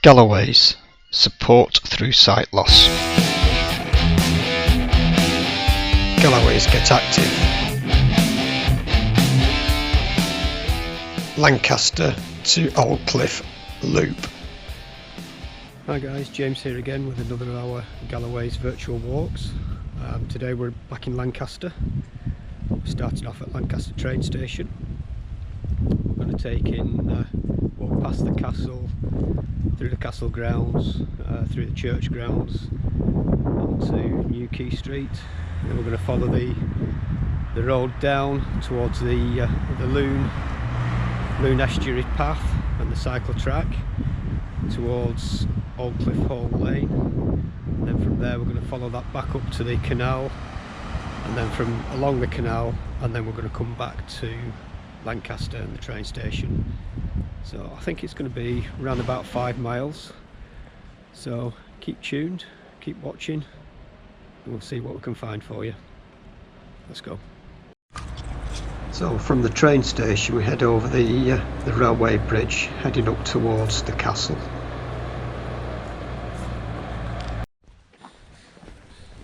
Galloway's support through sight loss. Galloway's get active. Lancaster to Aldcliffe loop. Hi guys, James here again with another of our Galloway's virtual walks. Today we're back in Lancaster. We're starting off at Lancaster train station. We're going to take in, walk past the castle, through the castle grounds, through the church grounds, onto New Quay Street. And then we're going to follow the road down towards the lune estuary path and the cycle track towards Aldcliffe Hall Rd. And then from there we're going to follow that back up to the canal, and then from along the canal, and then we're going to come back to Lancaster and the train station. So I think it's going to be around about 5 miles. So keep tuned, keep watching, and we'll see what we can find for you. Let's go. So from the train station we head over the railway bridge, heading up towards the castle.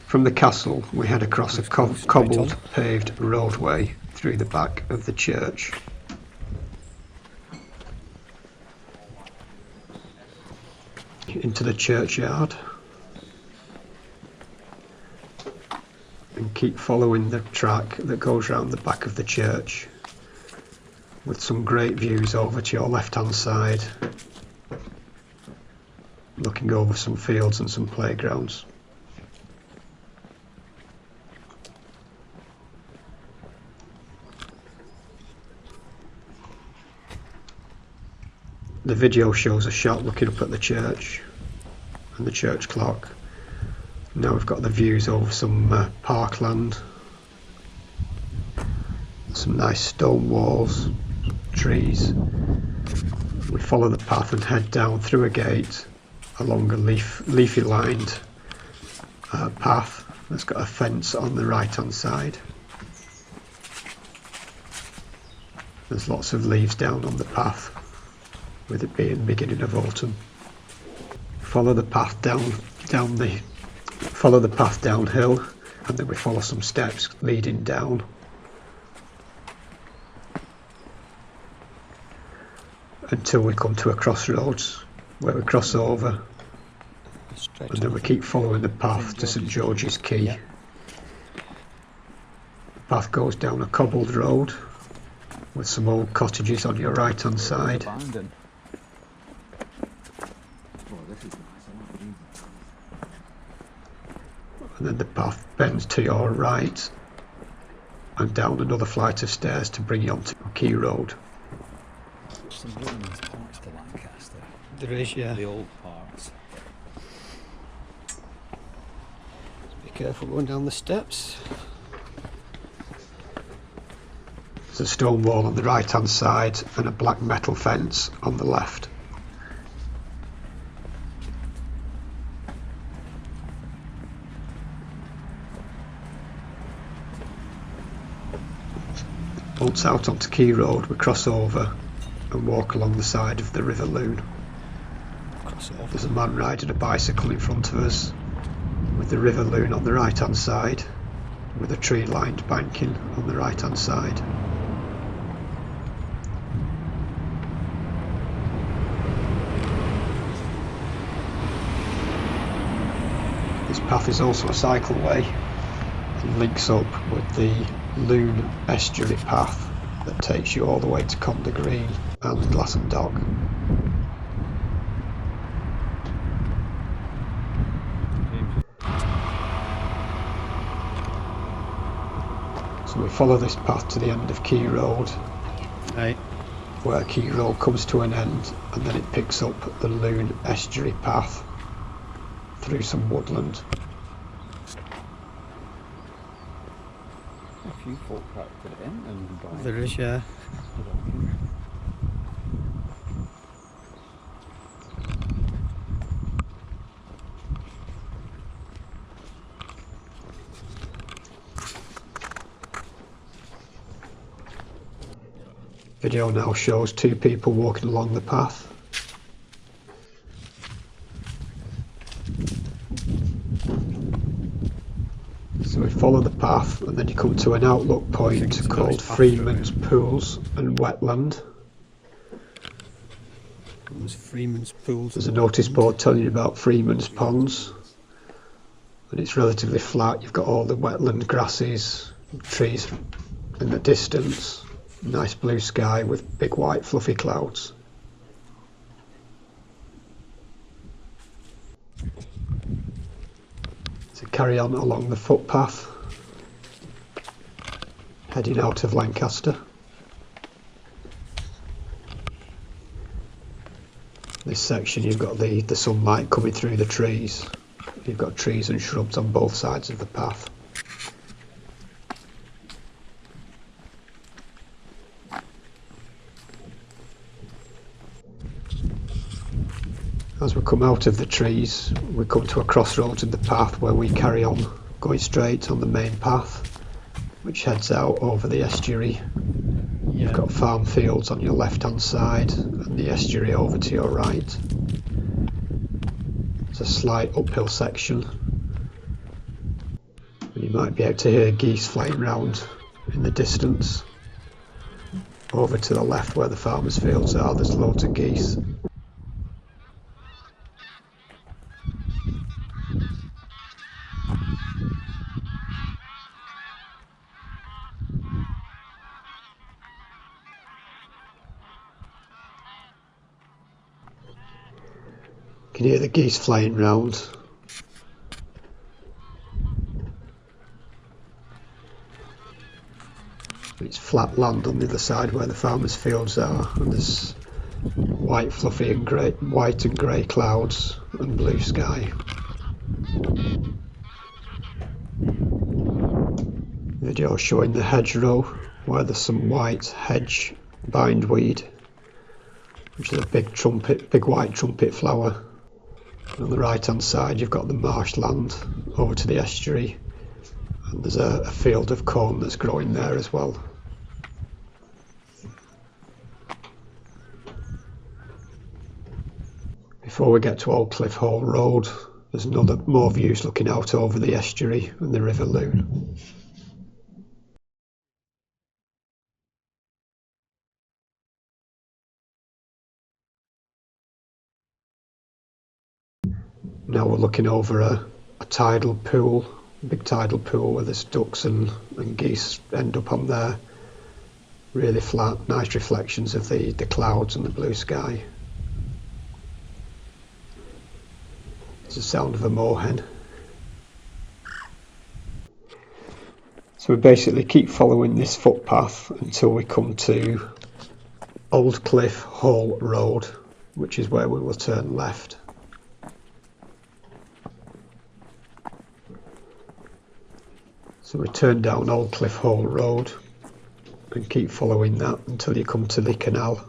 From the castle we head across a cobbled paved roadway through the back of the church. Into the churchyard, and keep following the track that goes round the back of the church, with some great views over to your left hand side, looking over some fields and some playgrounds. The video shows a shot looking up at the church and the church clock. Now we've got the views over some parkland, some nice stone walls, trees. We follow the path and head down through a gate along a leafy lined path that's got a fence on the right hand side. There's lots of leaves down on the path, with it being the beginning of autumn. Follow the path downhill, and then we follow some steps leading down. Until we come to a crossroads where we cross over, and then we keep following the path to St George's Quay. The path goes down a cobbled road with some old cottages on your right hand side. And then the path bends to your right and down another flight of stairs to bring you onto Quay Road. Some really nice parts to Lancaster. There is, yeah. The old parts. Be careful going down the steps. There's a stone wall on the right hand side and a black metal fence on the left. Once out onto Quay Road we cross over and walk along the side of the River Lune. There's a man riding a bicycle in front of us, with the River Lune on the right hand side, with a tree lined banking on the right hand side. This path is also a cycleway and links up with the lune estuary path that takes you all the way to Conda Green and Glasson Dock. So we follow this path to the end of Quay Road, where Quay Road comes to an end, and then it picks up the lune estuary path through some woodland. A few folk put it in and buy. There is, yeah. Video now shows two people walking along the path. So we follow the path and then you come to an outlook point called Freeman's Pools and Wetland. There's Freeman's Pools. There's a notice board telling you about Freeman's Ponds, and it's relatively flat. You've got all the wetland grasses, trees in the distance, nice blue sky with big white fluffy clouds. So carry on along the footpath, heading out of Lancaster. This section you've got the sunlight coming through the trees. You've got trees and shrubs on both sides of the path. As we come out of the trees, we come to a crossroads in the path where we carry on going straight on the main path, which heads out over the estuary. You've got farm fields on your left hand side and the estuary over to your right. It's a slight uphill section and you might be able to hear geese flying round in the distance. Over to the left where the farmers' fields are, there's loads of geese. You can hear the geese flying round. It's flat land on the other side where the farmers' fields are, and there's white, fluffy and grey, white and grey clouds and blue sky. Video showing the hedgerow where there's some white hedge bindweed, which is a big white trumpet flower. On the right hand side you've got the marshland over to the estuary, and there's a field of corn that's growing there as well. Before we get to Aldcliffe Hall Rd, there's more views looking out over the estuary and the River Lune. Now we're looking over a tidal pool, a big tidal pool where there's ducks and geese end up on there. Really flat, nice reflections of the clouds and the blue sky. It's the sound of a moorhen. So we basically keep following this footpath until we come to Aldcliffe Hall Rd, which is where we will turn left. So we turn down Aldcliffe Hall Rd and keep following that until you come to the canal.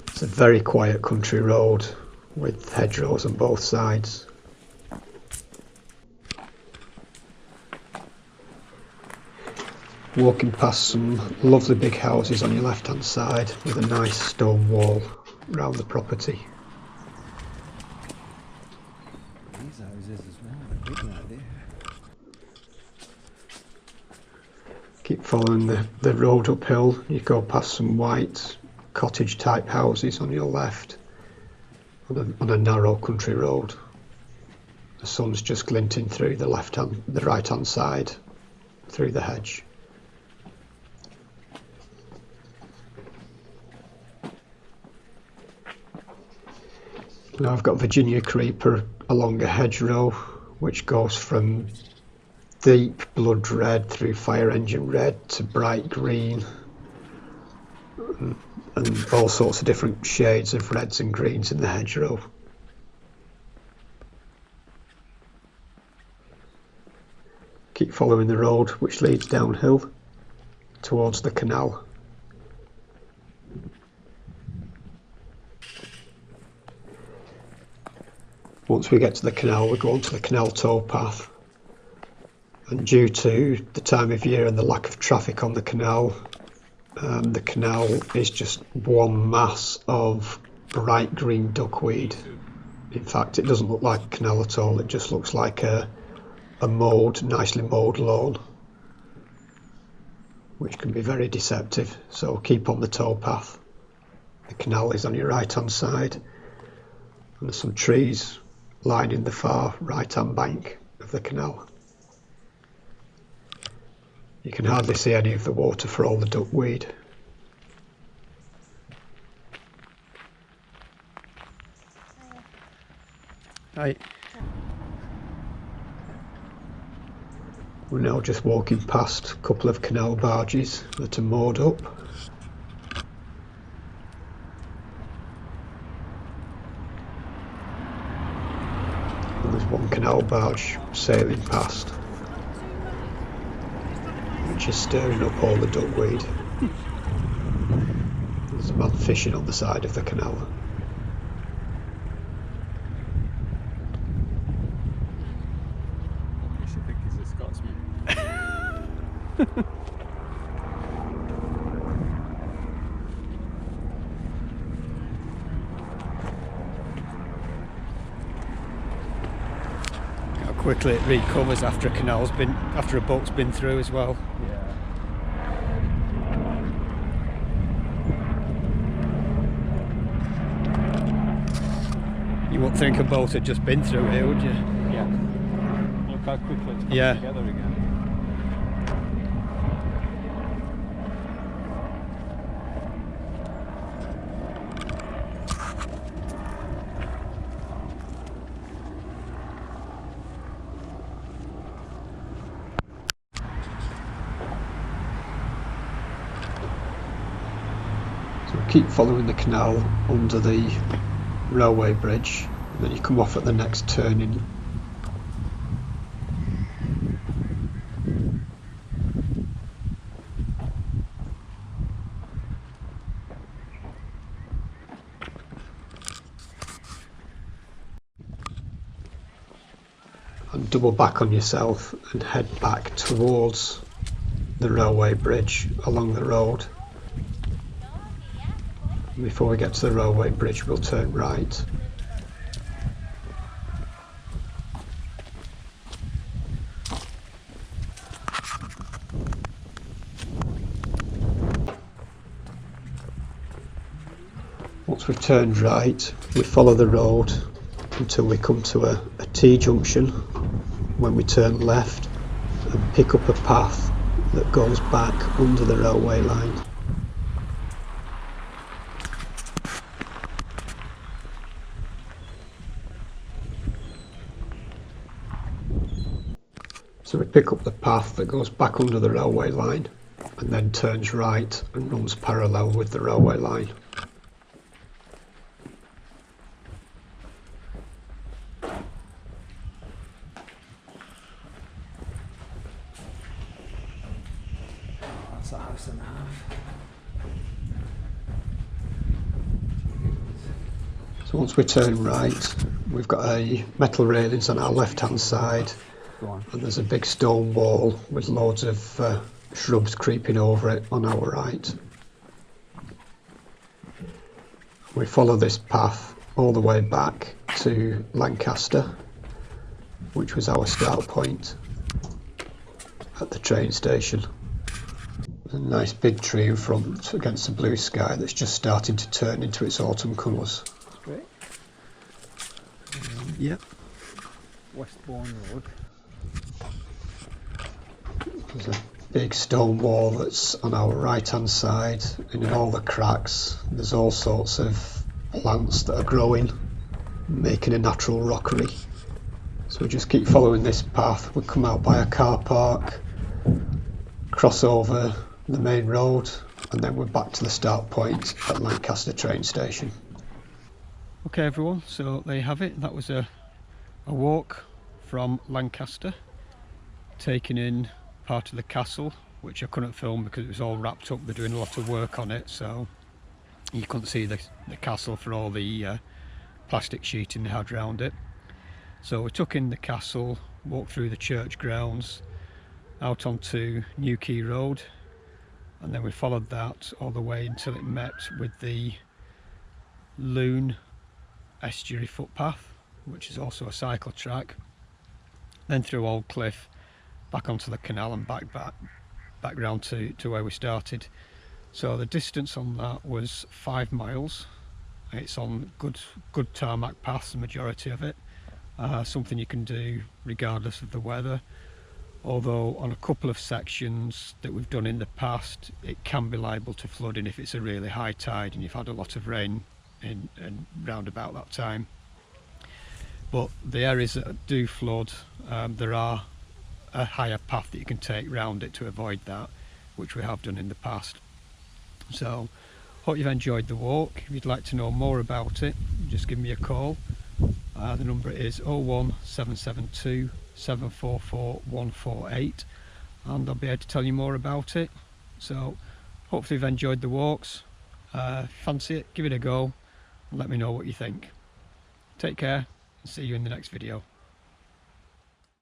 It's a very quiet country road with hedgerows on both sides. Walking past some lovely big houses on your left hand side with a nice stone wall around the property. These houses as well, they're big like there. Keep following the road uphill. You go past some white cottage type houses on your left on a narrow country road. The sun's just glinting through the right hand side through the hedge. Now I've got Virginia creeper along a hedgerow which goes from deep blood red through fire engine red to bright green and all sorts of different shades of reds and greens in the hedgerow. Keep following the road which leads downhill towards the canal. Once we get to the canal, we go onto the canal towpath, and due to the time of year and the lack of traffic on the canal is just one mass of bright green duckweed In fact, it doesn't look like a canal at all, it just looks like a nicely mowed lawn, which can be very deceptive, so keep on the towpath. The canal is on your right hand side, and there's some trees lining the far right hand bank of the canal. You can hardly see any of the water for all the duckweed. Right. We're now just walking past a couple of canal barges that are moored up. And there's one canal barge sailing past, which is stirring up all the duckweed. There's a man fishing on the side of the canal. You should think he's a Scotsman. How quickly it recovers after a boat's been through as well. Yeah. You wouldn't think a boat had just been through here, would you? Yeah. Look how quickly it's coming Yeah. together again. So keep following the canal under the railway bridge, and then you come off at the next turning. And double back on yourself and head back towards the railway bridge along the road. Before we get to the railway bridge, we'll turn right. Once we've turned right, we follow the road until we come to a T-junction, when we turn left and pick up a path that goes back under the railway line. So we pick up the path that goes back under the railway line and then turns right and runs parallel with the railway line. That's a house and a half. So once we turn right, we've got a metal railings on our left hand side, Go on. and there's a big stone wall with loads of shrubs creeping over it on our right. We follow this path all the way back to Lancaster, which was our start point at the train station. There's a nice big tree in front against the blue sky that's just starting to turn into its autumn colours. Great. Yep. Westbourne Road. There's a big stone wall that's on our right hand side, and in all the cracks there's all sorts of plants that are growing, making a natural rockery. So we just keep following this path. We come out by a car park, cross over the main road, and then we're back to the start point at Lancaster train station. Okay everyone, so there you have it. That was a walk from Lancaster, taking in part of the castle, which I couldn't film because it was all wrapped up. They're doing a lot of work on it, so you couldn't see the castle for all the plastic sheeting they had around it. So we took in the castle, walked through the church grounds, out onto Quay Road, and then we followed that all the way until it met with the Lune estuary footpath. which is also a cycle track, then through Aldcliffe, back onto the canal and back round to where we started. So the distance on that was 5 miles. It's on good tarmac paths, the majority of it. Something you can do regardless of the weather, although on a couple of sections that we've done in the past it can be liable to flooding if it's a really high tide and you've had a lot of rain in round about that time. But the areas that do flood, there are a higher path that you can take round it to avoid that, which we have done in the past. So hope you've enjoyed the walk. If you'd like to know more about it, just give me a call. The number is 01772 744 148 and I'll be able to tell you more about it. So hopefully you've enjoyed the walks. Fancy it, give it a go and let me know what you think. Take care and see you in the next video.